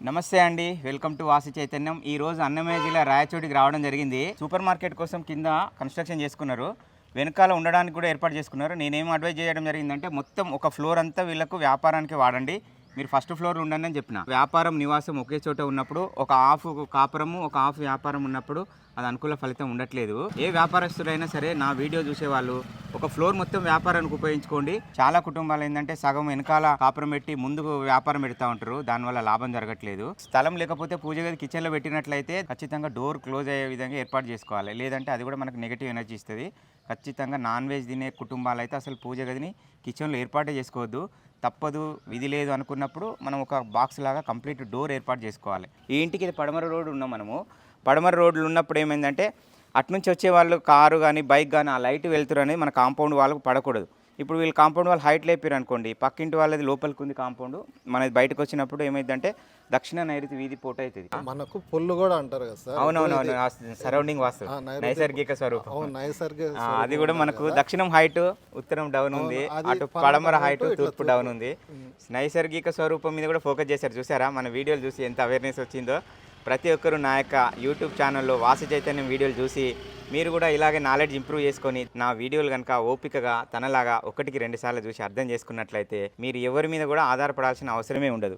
నమస్తే అండి, welcome to వాసి చైతన్యం. ఈ రోజు అన్నమయ్య జిల్లా రాయచోటికి రావడం జరిగింది. సూపర్ మార్కెట్ కోసం కింద కన్స్ట్రక్షన్ చేసుకున్నారు, వెనకాల ఉండడానికి కూడా ఏర్పాటు చేసుకున్నారు. నేనేం అడ్వైజ్ చేయడం జరిగిందంటే మొత్తం ఒక ఫ్లోర్ అంతా వీళ్ళకు వ్యాపారానికి వాడండి, మీరు ఫస్ట్ ఫ్లోర్ ఉండండి అని చెప్పిన. వ్యాపారం నివాసం ఒకే చోట ఉన్నప్పుడు ఒక హాఫ్ కాపురము ఒక హాఫ్ వ్యాపారం ఉన్నప్పుడు అది అనుకూల ఫలితం ఉండట్లేదు. ఏ వ్యాపారస్తుడైనా సరే నా వీడియో చూసేవాళ్ళు ఒక ఫ్లోర్ మొత్తం వ్యాపారానికి ఉపయోగించుకోండి. చాలా కుటుంబాలు ఏంటంటే సగం వెనకాల కాపురం పెట్టి ముందుకు వ్యాపారం పెడతా ఉంటారు, దానివల్ల లాభం జరగట్లేదు. స్థలం లేకపోతే పూజ గది కిచెన్లో పెట్టినట్లయితే ఖచ్చితంగా డోర్ క్లోజ్ అయ్యే విధంగా ఏర్పాటు చేసుకోవాలి, లేదంటే అది కూడా మనకు నెగిటివ్ ఎనర్జీ ఇస్తుంది. ఖచ్చితంగా నాన్ వెజ్ తినే కుటుంబాలు అయితే అసలు పూజ గదిని కిచెన్లో ఏర్పాటే చేసుకోవద్దు. తప్పదు, విధి లేదు అనుకున్నప్పుడు మనం ఒక బాక్స్ లాగా కంప్లీట్ డోర్ ఏర్పాటు చేసుకోవాలి. ఈ ఇంటికి ఇది పడమర రోడ్డు ఉన్నాం మనము. పడమర రోడ్లు ఉన్నప్పుడు ఏమైందంటే అటునుంచి వచ్చే వాళ్ళు కారు కానీ బైక్ కానీ ఆ లైట్ వెళ్తురు అనేది మన కాంపౌండ్ వాళ్ళకు పడకూడదు. ఇప్పుడు వీళ్ళు కాంపౌండ్ వాళ్ళు హైట్ లేపారు అనుకోండి, పక్కింటి వాళ్ళది లోపలికి ఉంది కాంపౌండ్, మనది బయటకు వచ్చినప్పుడు ఏమైందంటే దక్షిణ నైరుతి వీధి పోట అవుతుంది. మనకు పొల్లు కూడా అంటారు కదా సార్. అవునవునవును, సరౌండింగ్ వాస్తు నైసర్గిక స్వరూపం. అది కూడా మనకు దక్షిణం హైట్, ఉత్తరం డౌన్ ఉంది, అటు పడమర హైట్, తూర్పు డౌన్ ఉంది. నైసర్గిక స్వరూపం మీద కూడా ఫోకస్ చేశారు. చూసారా మన వీడియోలు చూసి ఎంత అవేర్నెస్ వచ్చిందో. ప్రతి ఒక్కరు నా యొక్క యూట్యూబ్ ఛానల్లో వాసి చైతన్యం వీడియోలు చూసి మీరు కూడా ఇలాగే నాలెడ్జ్ ఇంప్రూవ్ చేసుకొని నా వీడియోలు కనుక ఓపికగా తనలాగా 1-2 సార్లు చూసి అర్థం చేసుకున్నట్లయితే మీరు ఎవరి మీద కూడా ఆధారపడాల్సిన అవసరమే ఉండదు.